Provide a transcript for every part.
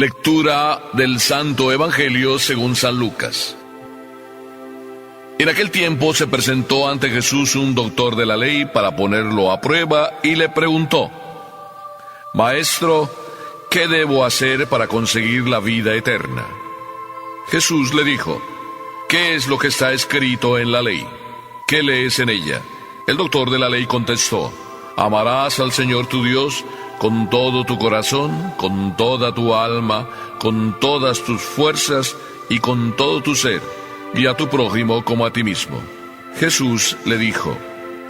Lectura del Santo Evangelio según San Lucas. En aquel tiempo se presentó ante Jesús un doctor de la ley para ponerlo a prueba y le preguntó: Maestro, ¿qué debo hacer para conseguir la vida eterna? Jesús le dijo: ¿Qué es lo que está escrito en la ley? ¿Qué lees en ella? El doctor de la ley contestó: Amarás al Señor tu Dios con todo tu corazón, con toda tu alma, con todas tus fuerzas y con todo tu ser, y a tu prójimo como a ti mismo. Jesús le dijo: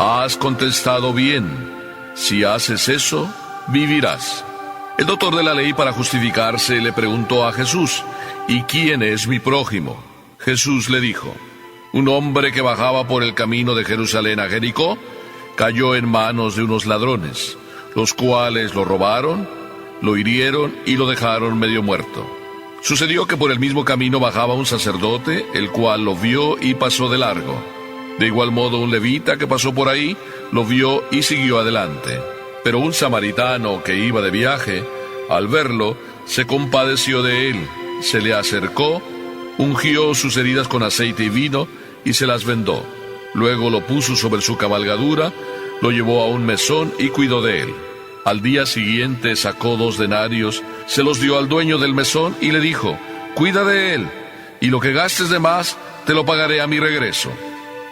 Has contestado bien. Si haces eso, vivirás. El doctor de la ley, para justificarse, le preguntó a Jesús: ¿Y quién es mi prójimo? Jesús le dijo: Un hombre que bajaba por el camino de Jerusalén a Jericó cayó en manos de unos ladrones, los cuales lo robaron, lo hirieron y lo dejaron medio muerto. Sucedió que por el mismo camino bajaba un sacerdote, el cual lo vio y pasó de largo. De igual modo un levita que pasó por ahí lo vio y siguió adelante. Pero un samaritano que iba de viaje, al verlo, se compadeció de él, se le acercó, ungió sus heridas con aceite y vino y se las vendó. Luego lo puso sobre su cabalgadura, lo llevó a un mesón y cuidó de él. Al día siguiente sacó 2 denarios, se los dio al dueño del mesón y le dijo: Cuida de él, y lo que gastes de más te lo pagaré a mi regreso.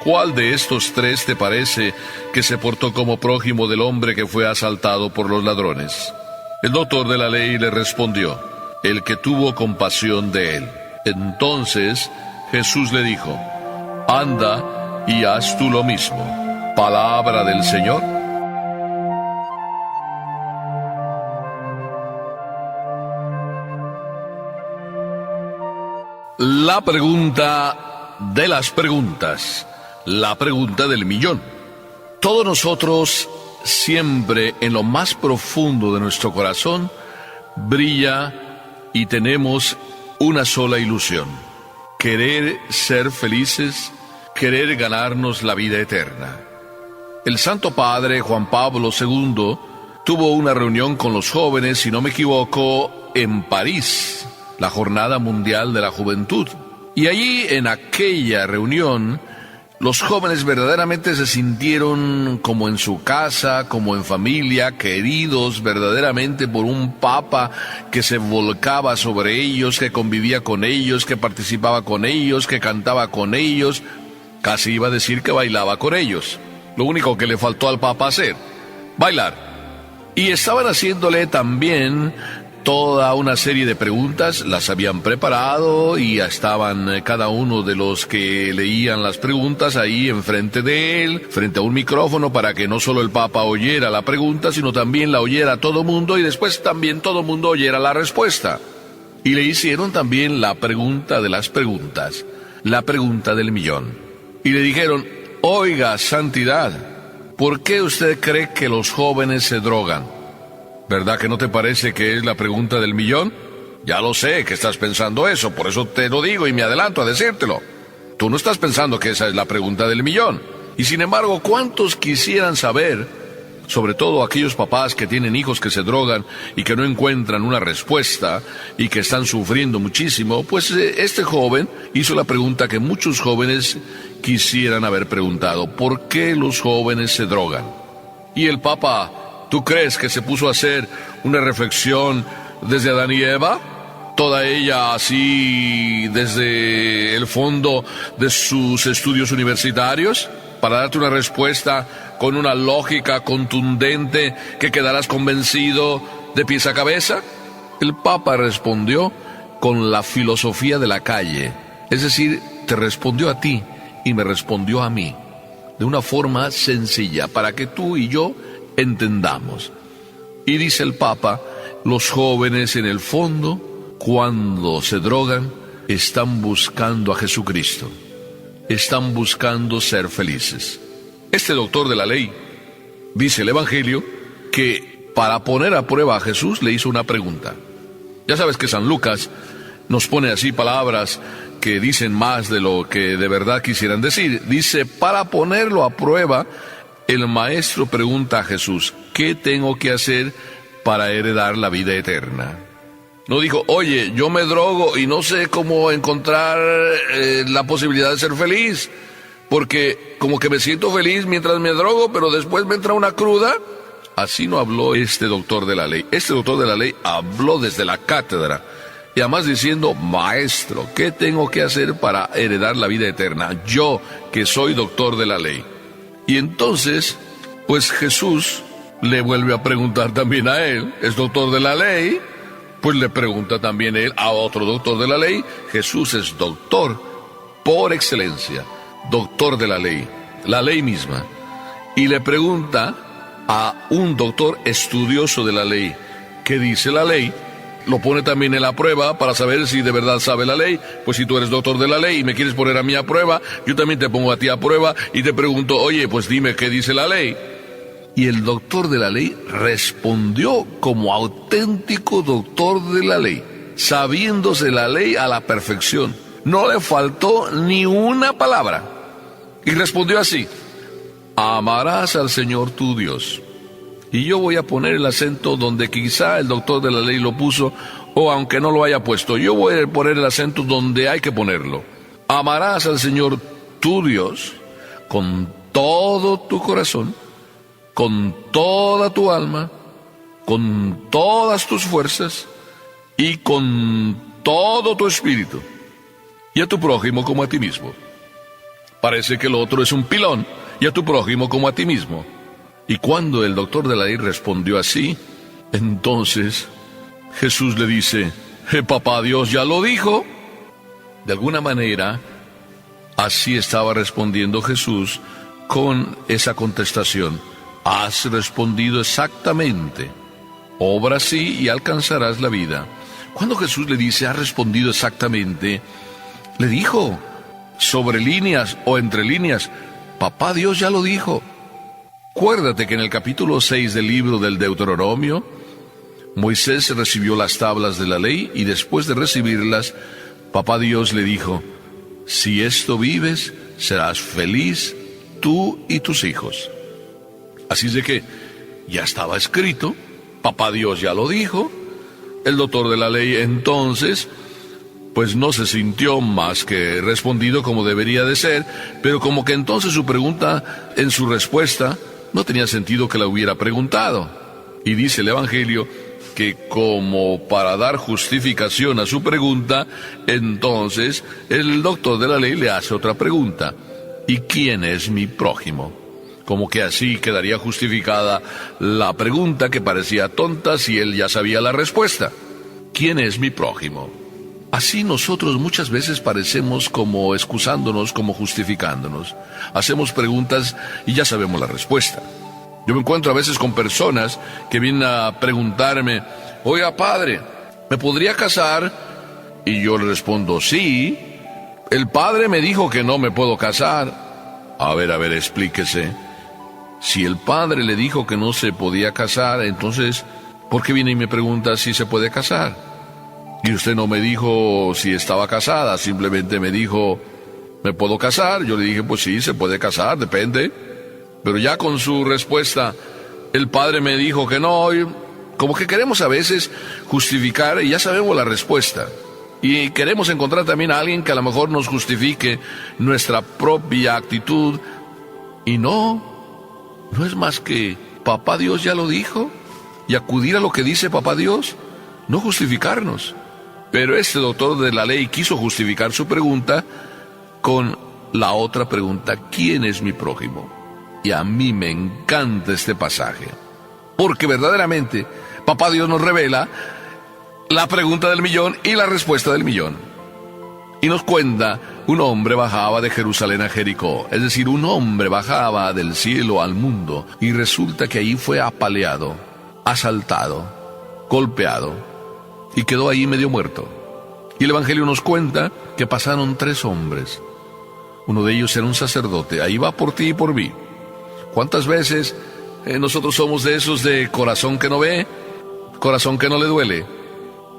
¿Cuál de estos 3 te parece que se portó como prójimo del hombre que fue asaltado por los ladrones? El doctor de la ley le respondió: El que tuvo compasión de él. Entonces Jesús le dijo: Anda y haz tú lo mismo. Palabra del Señor. La pregunta de las preguntas, la pregunta del millón. Todos nosotros, siempre en lo más profundo de nuestro corazón, brilla y tenemos una sola ilusión: querer ser felices, querer ganarnos la vida eterna. El Santo Padre Juan Pablo II tuvo una reunión con los jóvenes, si no me equivoco, en París, la Jornada Mundial de la Juventud. Y allí, en aquella reunión, los jóvenes verdaderamente se sintieron como en su casa, como en familia, queridos verdaderamente por un Papa que se volcaba sobre ellos, que convivía con ellos, que participaba con ellos, que cantaba con ellos, casi iba a decir que bailaba con ellos. Lo único que le faltó al Papa hacer: bailar. Y estaban haciéndole también toda una serie de preguntas, las habían preparado y ya estaban cada uno de los que leían las preguntas ahí enfrente de él, frente a un micrófono, para que no solo el Papa oyera la pregunta, sino también la oyera todo mundo y después también todo mundo oyera la respuesta. Y le hicieron también la pregunta de las preguntas, la pregunta del millón. Y le dijeron: Oiga, Santidad, ¿por qué usted cree que los jóvenes se drogan? ¿Verdad que no te parece que es la pregunta del millón? Ya lo sé que estás pensando eso, por eso te lo digo y me adelanto a decírtelo. Tú no estás pensando que esa es la pregunta del millón. Y sin embargo, ¿cuántos quisieran saber, sobre todo aquellos papás que tienen hijos que se drogan y que no encuentran una respuesta y que están sufriendo muchísimo? Pues este joven hizo la pregunta que muchos jóvenes quisieran haber preguntado: ¿por qué los jóvenes se drogan? Y el Papa, ¿tú crees que se puso a hacer una reflexión desde Adán y Eva? Toda ella así desde el fondo de sus estudios universitarios, para darte una respuesta con una lógica contundente que quedarás convencido de pies a cabeza. El Papa respondió con la filosofía de la calle, es decir, te respondió a ti y me respondió a mí, de una forma sencilla para que tú y yo entendamos. Y dice el Papa: los jóvenes en el fondo, cuando se drogan, están buscando a Jesucristo, están buscando ser felices. Este doctor de la ley, dice el Evangelio, que para poner a prueba a Jesús le hizo una pregunta. Ya sabes que San Lucas nos pone así palabras que dicen más de lo que de verdad quisieran decir. Dice: para ponerlo a prueba, el maestro pregunta a Jesús: ¿qué tengo que hacer para heredar la vida eterna? No dijo, oye, yo me drogo y no sé cómo encontrar la posibilidad de ser feliz, porque como que me siento feliz mientras me drogo, pero después me entra una cruda. Así no habló este doctor de la ley. Este doctor de la ley habló desde la cátedra, y además diciendo, maestro, ¿qué tengo que hacer para heredar la vida eterna? Yo, que soy doctor de la ley. Y entonces, pues Jesús le vuelve a preguntar también a él, es doctor de la ley, pues le pregunta también él a otro doctor de la ley. Jesús es doctor por excelencia, doctor de la ley misma. Y le pregunta a un doctor estudioso de la ley, ¿qué dice la ley? Lo pone también en la prueba para saber si de verdad sabe la ley. Pues si tú eres doctor de la ley y me quieres poner a mí a prueba, yo también te pongo a ti a prueba y te pregunto, oye, pues dime qué dice la ley. Y el doctor de la ley respondió como auténtico doctor de la ley, sabiéndose la ley a la perfección. No le faltó ni una palabra. Y respondió así, amarás al Señor tu Dios. Y yo voy a poner el acento donde quizá el doctor de la ley lo puso, o aunque no lo haya puesto, yo voy a poner el acento donde hay que ponerlo. Amarás al Señor tu Dios con todo tu corazón, con toda tu alma, con todas tus fuerzas y con todo tu espíritu, y a tu prójimo como a ti mismo. Parece que el otro es un pilón, y a tu prójimo como a ti mismo. Y cuando el doctor de la ley respondió así, entonces Jesús le dice, papá Dios ya lo dijo. De alguna manera, así estaba respondiendo Jesús con esa contestación. Has respondido exactamente. Obra así y alcanzarás la vida. Cuando Jesús le dice, has respondido exactamente, le dijo, sobre líneas o entre líneas, papá Dios ya lo dijo. Acuérdate que en el capítulo 6 del libro del Deuteronomio, Moisés recibió las tablas de la ley y después de recibirlas, papá Dios le dijo, si esto vives, serás feliz tú y tus hijos. Así es de que ya estaba escrito, papá Dios ya lo dijo. El doctor de la ley entonces, pues no se sintió más que respondido como debería de ser, pero como que entonces su pregunta, en su respuesta, no tenía sentido que la hubiera preguntado. Y dice el Evangelio que como para dar justificación a su pregunta, entonces el doctor de la ley le hace otra pregunta. ¿Y quién es mi prójimo? Como que así quedaría justificada la pregunta que parecía tonta si él ya sabía la respuesta. ¿Quién es mi prójimo? Así nosotros muchas veces parecemos como excusándonos, como justificándonos. Hacemos preguntas y ya sabemos la respuesta. Yo me encuentro a veces con personas que vienen a preguntarme, oiga padre, ¿me podría casar? Y yo le respondo, sí. El padre me dijo que no me puedo casar. A ver, explíquese. Si el padre le dijo que no se podía casar, entonces, ¿por qué viene y me pregunta si se puede casar? Y usted no me dijo si estaba casada, simplemente me dijo, ¿me puedo casar? Yo le dije, pues sí, se puede casar, depende. Pero ya con su respuesta, el padre me dijo que no, y como que queremos a veces justificar y ya sabemos la respuesta. Y queremos encontrar también a alguien que a lo mejor nos justifique nuestra propia actitud. Y no es más que papá Dios ya lo dijo, y acudir a lo que dice papá Dios, no justificarnos. Pero este doctor de la ley quiso justificar su pregunta con la otra pregunta, ¿quién es mi prójimo? Y a mí me encanta este pasaje, porque verdaderamente papá Dios nos revela la pregunta del millón y la respuesta del millón. Y nos cuenta, un hombre bajaba de Jerusalén a Jericó, es decir, un hombre bajaba del cielo al mundo, y resulta que ahí fue apaleado, asaltado, golpeado, y quedó ahí medio muerto. Y el Evangelio nos cuenta que pasaron 3 hombres. Uno de ellos era un sacerdote. Ahí va por ti y por mí. ¿Cuántas veces nosotros somos de esos de corazón que no ve, corazón que no le duele,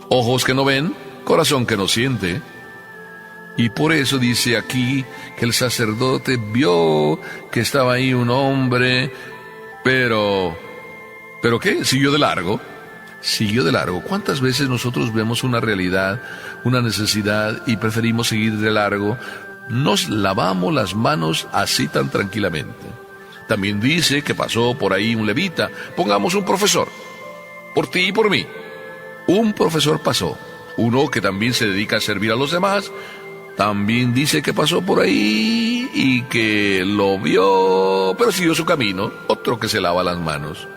ojos que no ven, corazón que no siente? Y por eso dice aquí que el sacerdote vio que estaba ahí un hombre, pero ¿qué? Siguió de largo. siguió de largo. ¿Cuántas veces nosotros vemos una realidad, una necesidad y preferimos seguir de largo? Nos lavamos las manos así tan tranquilamente. También dice que pasó por ahí un levita. Pongamos un profesor, por ti y por mí. Un profesor pasó, uno que también se dedica a servir a los demás. También dice que pasó por ahí y que lo vio, pero siguió su camino. Otro que se lava las manos.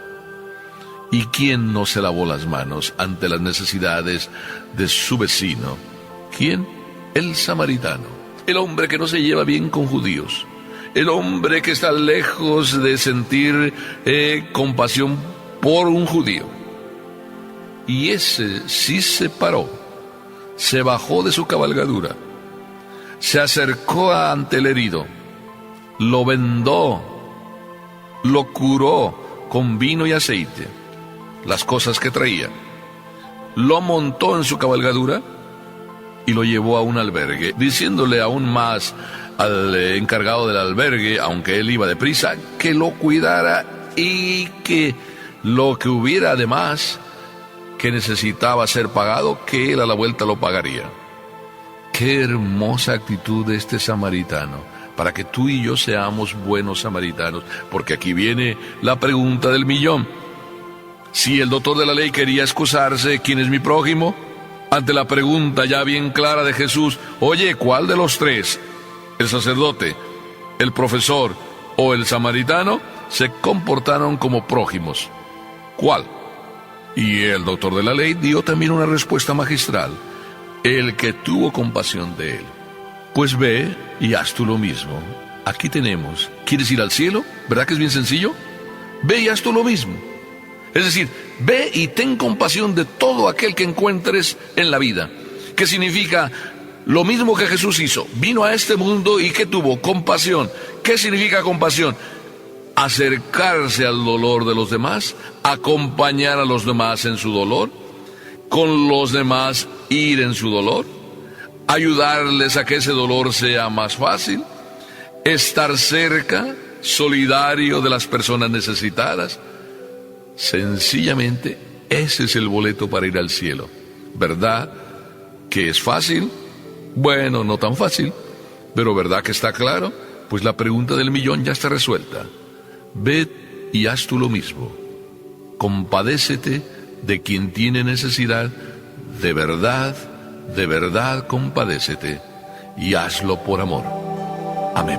¿Y quién no se lavó las manos ante las necesidades de su vecino? ¿Quién? El samaritano. El hombre que no se lleva bien con judíos. El hombre que está lejos de sentir compasión por un judío. Y ese sí se paró. Se bajó de su cabalgadura. Se acercó ante el herido. Lo vendó. Lo curó con vino y aceite. Las cosas que traía. Lo montó en su cabalgadura y lo llevó a un albergue, diciéndole aún más al encargado del albergue, aunque él iba deprisa, que lo cuidara y que lo que hubiera además que necesitaba ser pagado, que él a la vuelta lo pagaría. Qué hermosa actitud de este samaritano, para que tú y yo seamos buenos samaritanos, porque aquí viene la pregunta del millón. Si el doctor de la ley quería excusarse, ¿quién es mi prójimo? Ante la pregunta ya bien clara de Jesús, oye, ¿cuál de los tres, el sacerdote, el profesor o el samaritano, se comportaron como prójimos? ¿Cuál? Y el doctor de la ley dio también una respuesta magistral, el que tuvo compasión de él. Pues ve y haz tú lo mismo. Aquí tenemos, ¿quieres ir al cielo? ¿Verdad que es bien sencillo? Ve y haz tú lo mismo. Es decir, ve y ten compasión de todo aquel que encuentres en la vida. ¿Qué significa? Lo mismo que Jesús hizo. Vino a este mundo y ¿qué tuvo? Compasión. ¿Qué significa compasión? Acercarse al dolor de los demás, acompañar a los demás en su dolor, con los demás ir en su dolor, ayudarles a que ese dolor sea más fácil, estar cerca, solidario de las personas necesitadas. Sencillamente, ese es el boleto para ir al cielo. ¿Verdad que es fácil? Bueno, no tan fácil, pero ¿verdad que está claro? Pues la pregunta del millón ya está resuelta. Ve y haz tú lo mismo. Compadécete de quien tiene necesidad. De verdad compadécete y hazlo por amor. Amén.